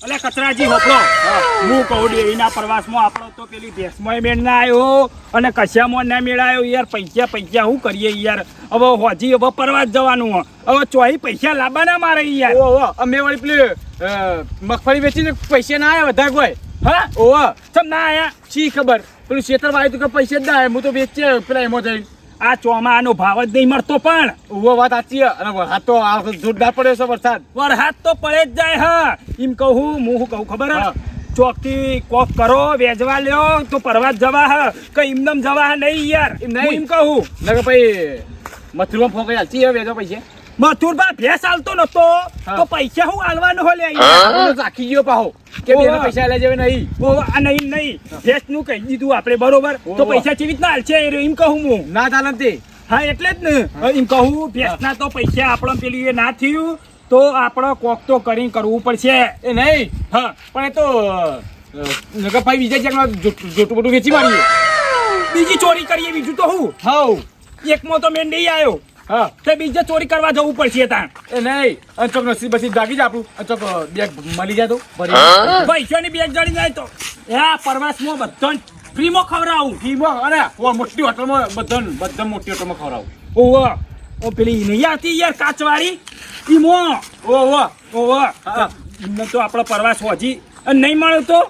અલે કચરાજી હોપડો હું કહું ડેરીના પ્રવાસમાં આપણો તો પેલી ભેંસમાં મેળ ના આવ્યો અને કશામાં ના મેળાયો યાર પૈસા શું કરીએ યાર હવે હોજી હવે પ્રવાસ જવાનું હવે ચોઈ પૈસા લાવવાના મારે યાર ઓહો અમે વળી પેલી મગફળી વેચીને પૈસા ના આવ્યા વધારે કોઈ હા ઓહો ચમ ના આયા શી ખબર પેલું શેતર વાય તો કે પૈસા જ ના આવ્યા હું તો વેચે પેલા એમાં જઈને આ ચોમાનો ભાવ જ નહીં મળતો પણ ઓહો વાત સાચી અને વરસાદ તો આ વખત જોરદાર પડ્યો છે વરસાદ વરસાદ તો પડે જ જાય હા એમ કહું હું કહું ખબર હે ચોકથી કોક કરો વેચવા લ્યો તો પરવાસ જવા હ કે એમનેમ જવા હ નહીં યાર એમ નહીં. એમ કહું નકર ભાઈ મથુરમાં ફોકાઈ હાલતી હવે વેચો પૈસા મથુરભા ભેંસ હાલતો નતો તો પૈસા હું હાલવાનો હો લે રાખી ગયો પાહો કે બેનો પૈસા લઈ જાવે નહીં આ નહીં ભેંસ નું કહી દીધું આપણે બરોબર તો પૈસા કેવી રીતના હાલશે એમ કહું હું ના ચાલે તે હા એટલે જ ને એમ કહું ભેંસ ના તો પૈસા આપણો પેલી એ ના થયું તો આપણે કોક તો કરીને કરવું પડશે એ નહીં હા પણ એ તો નકર ભાઈ બીજા જગ્યા જોટું બોટું વેચી મારીએ બીજી ચોરી કરીએ બીજું તો હું હાઉ એકમાં તો મેં નહીં આવ્યો હા તે બીજે ચોરી કરવા જવું પડશે ત્યાં એ નહીં અને ચોક નસીબ બસી જાગી જ આપણું અને ચોક બેગ મળી જાય તો પૈસાની બેગ જડી જાય તો આ પ્રવાસમાં બધા ફ્રીમાં ખવડાવું ફીમાં અરે મોટી હોટલમાં બધા મોટી હોટલમાં ખવડાવું ઓહો ઓ પેલી નહીં આવતી યાર કાચવાળી ઈમો ઓહો ઓહો એમને તો આપણો પ્રવાસ હોજી અને નહીં મળે તો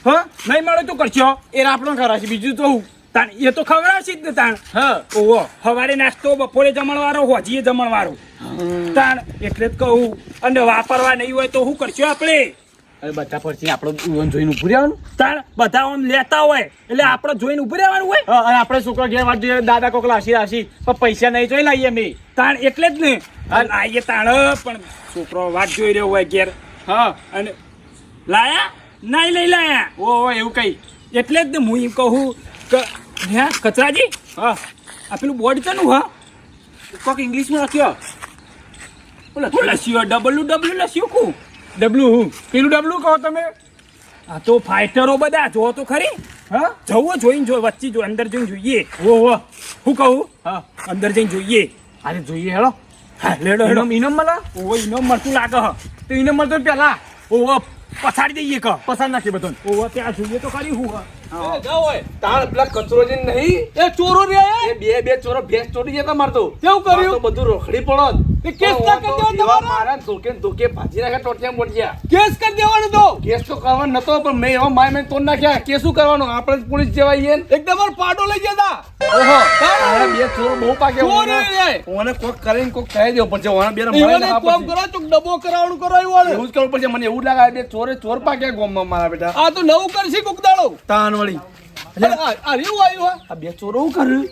હા નહીં મળે તો કરશો એ આપણને ખવડાવશે બીજું તો હું તાણ એ તો ખવડાવશે જ ને તાણ હા ઓહો સવારે નાસ્તો બપોરે જમણવારો હોજીએ જમણવારો તાણ એટલે જ કહું અને વાપરવા નહીં હોય તો શું કરશો આપણે અરે બધા પરથી આપણે જોઈને ઉભું રહેવાનું તાણ બધા આમ લેતા હોય એટલે આપણે જોઈને ઉભું રહેવાનું હોય અને આપણે છોકરા ઘેર વાત જોઈએ દાદા કોક લાશી પણ પૈસા નહીં જોઈ લાવીએ અમે તાણ એટલે જ ને આઈએ તાણ પણ છોકરો વાત જોઈ રહ્યો હોય ઘેર હા અને લાયા નહીં લઈ લાયા ઓહો એવું કઈ એટલે જ ને હું એમ કહું કે હે કચરાજી હા આ પેલું બોર્ડ ચાનું હા કોક ઇંગ્લિશમાં લખ્યો લસ્યો ડબલ્યુ લસ્યું કું ડબલું હું પેલું ડબલું કહો તમે આ તો ફાઈટરો બધા જો તો ખરી હા જવું જોઈને જો વચ્ચે જો અંદર જઈને જોઈએ ઓહો હું કહું હા અંદર જઈને જોઈએ આજે જોઈએ હેડો હા લેડો હેડો ઇનામ મળે ઓહો ઇનો મળતું લાગે હ તો ઇનામ મળતો પેલા ઓહો પછાડી દઈએ ક પસંદ નાખી બધું ઓહો ત્યાં જોઈએ તો ખરી હું તાણ પેલા કચરો જે નહીં એ ચોરો રે એ બે ચોરો ભેંસ ચોરી જતા મારતો કેવું કર્યું? તો બધું રોકડી પડો એ કેસ ના કરી દેવાનો તમારે? મારા ધોકે ભાજી નાખ્યા ટોટિયા મોટિયા કેસ કરી દેવાનું તો કેસ તો કરવાનો નતો પણ મેં એવો માય મેં તોડ નાખ્યા કે શું કરવાનું આપણે જ પોલીસ જેવાઈએ ને એકદમ પાડો લઈ જતા ઓહો આ બે ચોરો બહુ પાકે ચોર રે. ઓને કોક કરીને કોક કહી દેવો પડશે ઓને બેને ઈવને કોમ કરો તો ડબો કરાવવાનું કરાવ્યું એવું જ કરવું પડશે મને એવું લાગે આ બે ચોર પાકે ગોમમાં મારા બેટા આ તો નવું કરશે કોક દાડો તાન વળી આ રહ્યું આવ્યું આ બે ચોરો શું કર્યું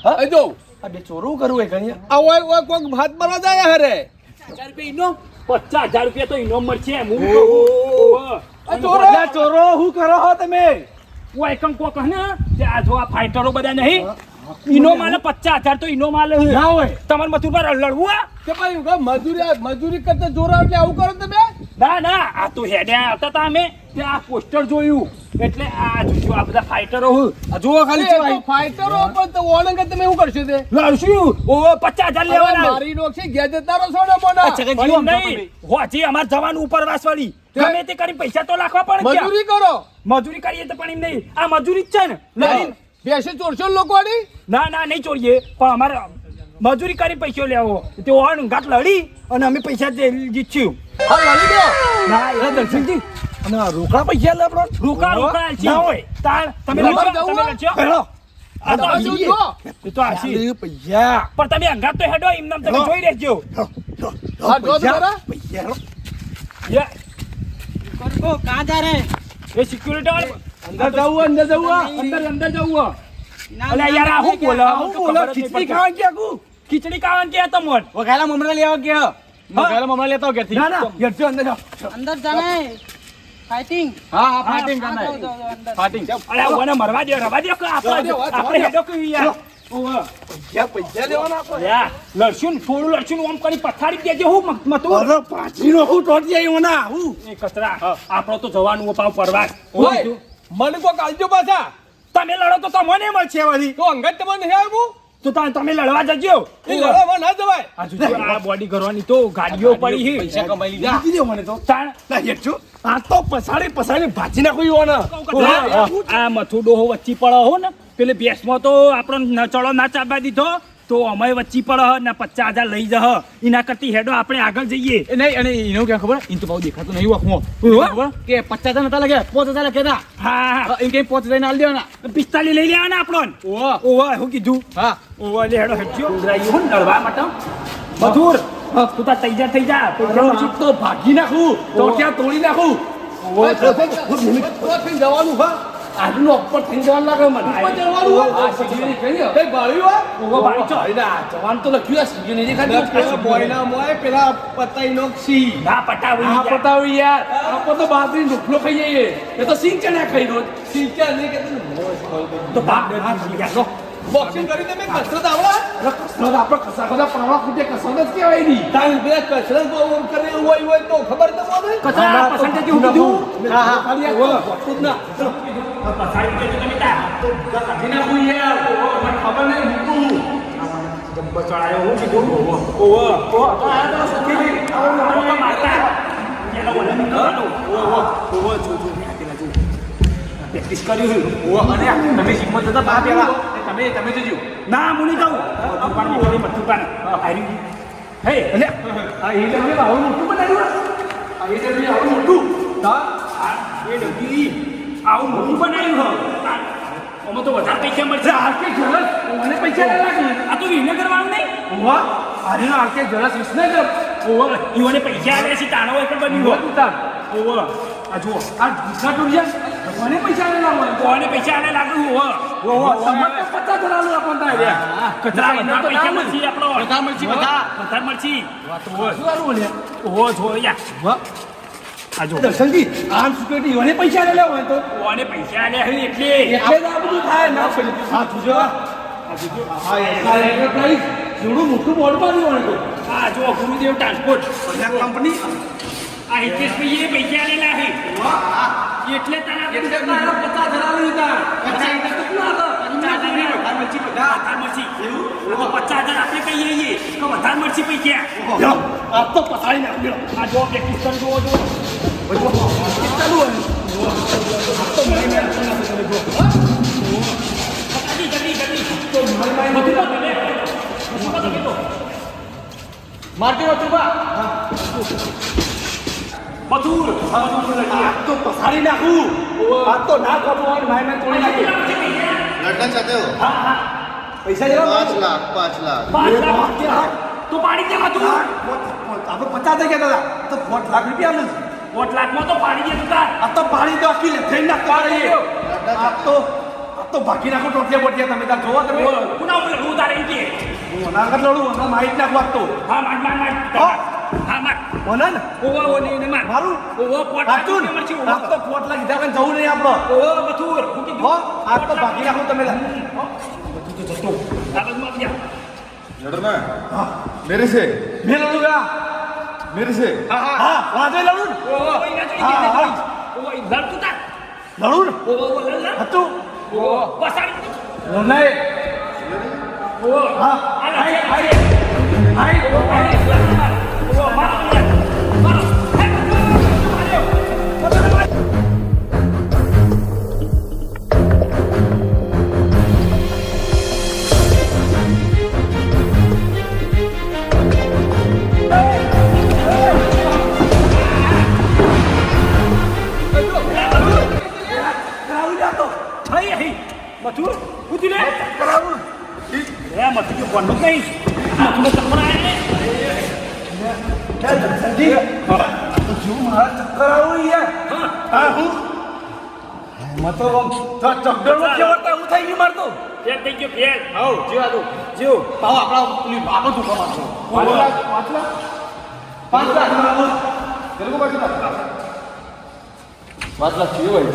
હા એ જો આ બે ચોરો શું કરવું એ કઈ આ ઓય કોક ભાત બરા જાય હરે 50,000 રૂપિયા તો ઇનામ મળશે હું કહું આ ચોરો ચોરો શું કરો હો તમે ઓય એકમ કોક હે ને જે આ જો આ ફાઈટરો બધા નહીં ઇનો માલે 50,000 તો ઇનો માલે ના હોય તમાર મથુર પર લડવું આ? કે ભાઈ મજૂરી કરતા જોરા એટલે આવું કરો તમે ના આ તો હેડે આવતા તા અમે તે આ પોસ્ટર જોયું એટલે આ જોજો આ બધા ફાઈટરો આ જુઓ ખાલી છે ફાઈટરો પણ તો ઓનંગ તમે શું કરશો તે લડશું ઓ 50,000 લેવાના મારી નોક છે ગેજે તારો સોડો બોના અરે નહીં હોજી અમાર જવાનું ઉપરવાસ વાળી ગમે તે કરી પૈસા તો લાખવા પડે મજૂરી કરો મજૂરી કરીએ તો પણ એમ નહીં આ મજૂરી જ છે ને નહીં બેસે ચોરશો લોકોની ના નહીં ચોરીએ પણ અમારે મજૂરી કરી પૈસો લેવો તે ઓન ઘાટ લડી અને અમે પૈસા જીત્યું હા લડી દો ના એ દર્શનજી અને રોકડા પૈસા લે આપણો રોકા ના હોય તાર તમે રોકા લડશો, તમે જવું? લડશો? હેલો આ તો આ હસી. જો એ તો હસી. પૈસા પણ તમે અંગાત તો હેડો એમ નામ તમે જોઈ રહેજો હા જો તમારા પૈસા હેલો યે, को कहाँ जा रहे हैं? એ સિક્યુરિટી વાળો અંદર જવું અંદર જવું અલે યાર આ હું બોલો ખીચડી ખાવા ગયા કુ ખીચડી ખાવાનું કે તમોન વઘાલા મમરા લેવા કે વઘાલા મમરા લેતા કે ના ના યરજો અંદર જાઓ अंदर जाना है फाइटिंग હા હા ફાઇટિંગ हाँ, કરના जाओ, जाओ, जाओ, अंदर ફાઇટિંગ અલે ઓને મરવા દે રવા દે કે આપણે હેડો કે યાર પૈસા લેવાના આપો યા લડશું થોડું લડશું આમ કરી પથારી દેજે હું મતું અરે પાછીનો હું ટોટ જાય ઓના હું એ કચરા આપણો તો જવાનું પાવ પરવાસ ઓય મને કોક આલજો પાછા તમે લડો તો તમને મળશે વળી તો અંગત તમને નહીં આવ્યું તો તમે લડવા જજો એ લડાવવા ના જવાય આ જોજો, આ બોડી કરવાની તો ગાડીઓ પડી છે. પૈસા કમાઈ લીધા. મૂકી દો મને તો તાણ ના હેઠજો આ તો પસાડી ભાજી નાખું યુવાના આ મથું ડોહો વચ્ચી પડે હો ને પેલે ભેંસમાં તો આપણો ચડો ના ચાલવા દીધો તો અમે વચ્ચી પડે ને 50,000 લઈ જહ એના કરતી હેડો આપણે આગળ જઈએ. એ નહીં, અને એનું ક્યાં ખબર? એને તો ભાવ દેખાતો નહીં વાંકમાં. ખબર કે 50,000 નતા લાગ્યા, 5,000 કહેતા. હા એમ કે 5,000 ના આલી દેવાના. 45 લઈ લેવાના આપણો. ઓહો. ઓવા શું કીધું? હા. ઓવા લે હેડો હેડજો ઉંદરાયું હું ડરવા માટે મથુર તું તાર તૈયાર થઈ જા તો ભાગી નાખું તો ક્યાં તોડી નાખું જવાનું હા આજનો ઉપર થઈ જવાનું લાગે મને જવાનું આ સીડીની કઈ કઈ બાળ્યું હા ઓવા બાળી છો. જવાન તો લખ્યું આ સીડીની નહીં ખાધી બોયના મોય પેલા પતાઈ નોક્ષી ના પટાવી આ પતાવી યાર આપણે તો બાજરી ઢોકલો ખાઈ જઈએ એ તો સિંગ ચણા ખાઈ રોજ સિંગ ચણા નહીં કે તો ભાગ બોક્સિંગ કરી તમે કસરત આવડા કસરત આપણે કસરત બધા પ્રવાહ ખૂટે કસરત જ કહેવાય નહીં તારી બે કસરત બહુ કરે હોય તો ખબર તો મને કસરત પસંદ હું કીધું હા હા ખાલી આ વસ્તુ જ ના પસાડી દેજો તમે તા જીના કોઈ યાર મને ખબર નહીં મૂકું બચાડાયો હું કીધું ઓવા તો આ તો સુખી આવો મારતા એનો વલે નીકળવાનો ઓવા જો પેલા જો પ્રેક્ટિસ કર્યું ઓહો. અને તમે જીમમાં જતા બા પેલા તમે જજો. ના મુની જાઉં દુકાન માં દુકાન આરી હે અને આ એ તમે આવું મોટું બનાવ્યું આ એ તમે આવું મોટું હા આ એ ડગી આવું મોટું બનાવ્યું હ આમાં તો વધારે પૈસા મળશે આરકે જરસ મને પૈસા ના લાગે આ તો વિને કરવાનું નહીં ઓવા આરે આરકે જરસ વિસને કર ઓવા ઈવને પૈસા આલે છે તાણો એક બન્યું ઓવા તું તાર ઓવા આ જુઓ આ ગુસ્સા ટુરિયા મને પૈસા ના લાગે કોને પૈસા આલે લાગુ ઓવા ઓવા સમજ પતા ધરાલું આપણ તારે કચરા ના પૈસા મળશે આપણો બધા મળશે, બધા. બધા મળશે શું આલું લે ઓવો જો યા વાહ આ જો દર્શનજી આમ સિક્યુરિટી મને પૈસા ના લેવા હોય તો કોને પૈસા આલે હે એટલે એટલે જ આ બધું થાય ના પડી હા તુજો હા એ પ્રાઇસ જોડું મોટું બોર્ડ માર્યું હોય તો આ જો ગુરુદેવ ટ્રાન્સપોર્ટ આ કંપની આ હિતેશભાઈ એ પૈસા આલેલા હે એટલે તને એટલે તારા 50 ધરાવી દીધા 50 તો કેટલા હતા 50,000 વધારે મળશે એવું 50,000 આપણે કહીએ છીએ કે વધારે મળશે પૈસા આ તો પસાડી નાખ્યો આ જો પ્રેક્ટિસ કરી જુઓ જો ચાલુ હોય જલ્દી બધું તો ભલે. મારતી વાત બા. મથુર આ તો પસાડી નાખું આ તો ના કમાવાનું ભાઈ મેં તોડી નાખી लड़का चाहते हो પૈસા જેવા 5 लाख 5 लाખ 5 લાખ તો પાડી દે મથુર આપણે 50 થઈ ગયા હતા તો 4 લાખ રૂપિયા આલે 5 લાખમાં તો પાડી દે તું તાર આ તો પાણી તો આખી લખાઈ નાખતા રહીએ આ તો ભાગી નાખો ટોટિયા બોટિયા તમે તાર જોવો તમે પુના હું તારે એમ કે હું અનાગત લડું અને માહિત નાખવા તો હા માર હા માર મને ને ઓવા ઓની ને માર મારું ઓવા પોટ સાચું ને મળશે આ તો 4 લાખ દીધા કઈ જવું નહીં આપણો ઓવા મથુર હું કીધું હો આ તો ભાગી નાખો તમે આ બધું માં ગયા लड़ना मेरे से મેં લડુંગા मेरे से હા વાંધો લડું ને ઓવા ઓઈના જોઈ હા, કે હા. ઓવા ઇધર તું તાર લડું ને ઓવા ઓવા હતું ઓવા પસાડી નહીં ઓવા હા આઈ આઈ ઓવા માર માર મથુર ઉઠી લે કરાવું એ મથુર જો કોણ નહીં મથુર ચક્કર આવે સંજી જો મારા ચક્કર આવું યાર હા હું મતો તો ચક્કર નો કેવડતા હું થઈ ગયું મારતો ફેર થઈ ગયો ફેર આવ જીવા દો. જીવ પાવ આપણા પેલી બાપો દુખવા માંડો. 5 લાખ 5 લાખ તેલગુ બાજુ 5 લાખ જીવ હોય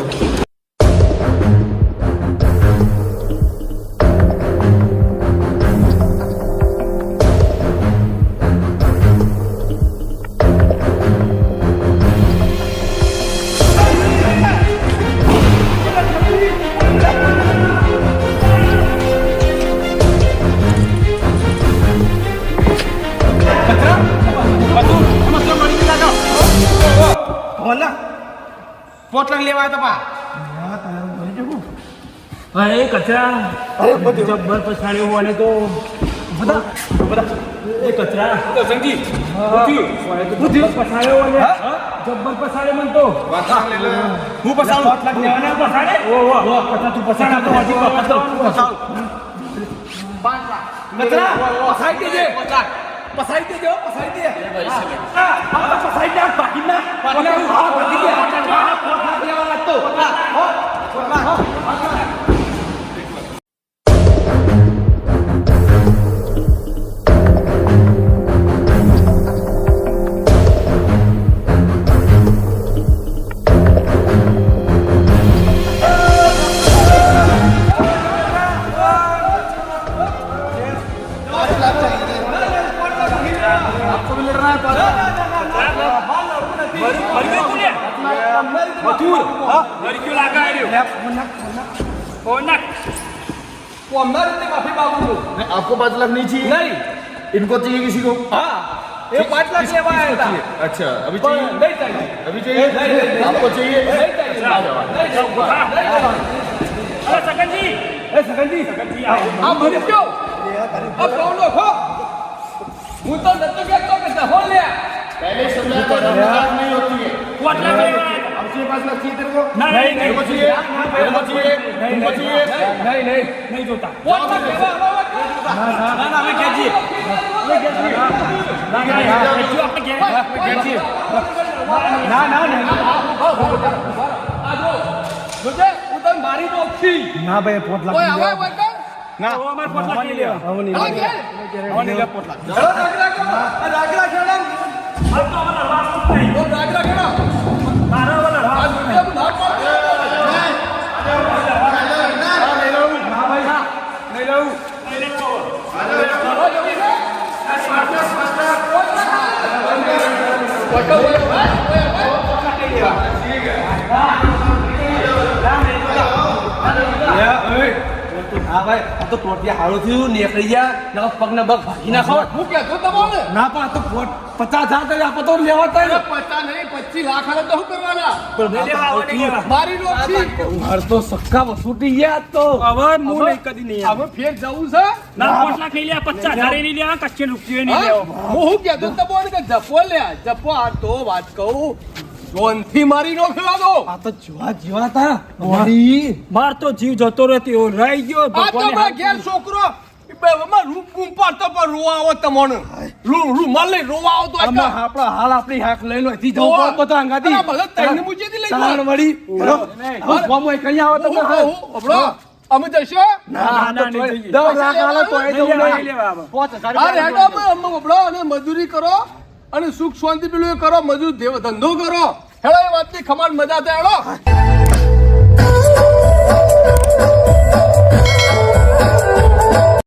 પોટલા લેવા હતા અરે કચરા જબ્બર પછાડ્યો હોવાને તો એ કચરા સંગી પછાડ્યો હોવાને જબ્બર પછાડે મન તો હું પસાડું લેવાના પછાડે કચરા તું પછાડ આપો હજી પછાડ કચરા પસાઈ દેજે પસાઈ દેજો પસાઈ દે પસાઈ દે બાકી ના બાકી લેવા તો आपको 5 लाख नहीं चाहिए नहीं इनको चाहिए किसी को हाँ ये 5 लाख लेवा आया था अच्छा अभी चाहिए नहीं चाहिए अभी चाहिए आपको चाहिए नहीं चाहिए અરે સગનજી સગનજી આવો आप मरीज क्यों अब कौन लोग हो હું તો નતો કહેતો કે દહો લે पहले समझा था 5 लाख नहीं होती है પોટલા લેવા अब चाहिए 5 लाख चाहिए तेरे को નહીં तेरे को चाहिए तेरे को चाहिए तुमको चाहिए નહીં નહીં નહીં જોતા પોટલા લેવા ના ના અમે ખેંચીએ ના ના નહીં જોજે હું તને મારી દો છી ના ભાઈ પોટલા ઓય હવે ઓય કર ના અમારે પોટલા નહીં લેવા હવે નહીં હવે ઘેર હવે પોટલા ચલો રાગડા કરો આ રાગડા ખેડા ઓ રાગડા ખેડા આ દુનિયા ના પાડે હા ભાઈ આ તો ટોટિયા હારું થયું નીકળી ગયા ના પગને પગ ભાગી નાખો હું કહેતો તમને ના પણ આ તો 50,000 આપો તો લેવા થાય 50 નહીં 25 લાખ આલે તો શું કરવાના પણ મારી નો છી ઘર તો સક્કા વસૂટી ગયા તો હવે હું નહીં કદી નહીં હવે ફેર જવું છે ના પોટલા ખાઈ લે 50,000 નહીં લેવા કચ્છે રૂપિયો નહીં લેવા હું શું કહેતો તમને કે જપો લે જપો આ તો વાત કહું જોનથી મારી નો ખેલાડો આ તો જીવા હતા બોડી માર તો જીવ જતો રહેતો એવો રહી ગયો આ તો મારા ઘેર છોકરો માં રૂમ ગુમ પાડતો પણ રોવા આવો તમને રૂમ માલ લઈ રોવા આવો તો આમાં આપણા હાલ આપણી હાક લઈ લો એથી જવું પડે બધા અંગાથી અરે ભલે તઈને મૂજેથી લઈ ચાલ વળી હું ફોમો કઈ આવો તો હબળો અમે જશો ના નહીં જઈએ. 10 લાખ આલે તો એ જવું નહીં નહીં લેવા હવે. 5,000 અરે હેડો અમે હબળો અને મજૂરી કરો અને સુખ શાંતિ પેલું એ કરો મજૂર ધંધો કરો હેડો એ વાતની ખમાન મજા થાય હેડો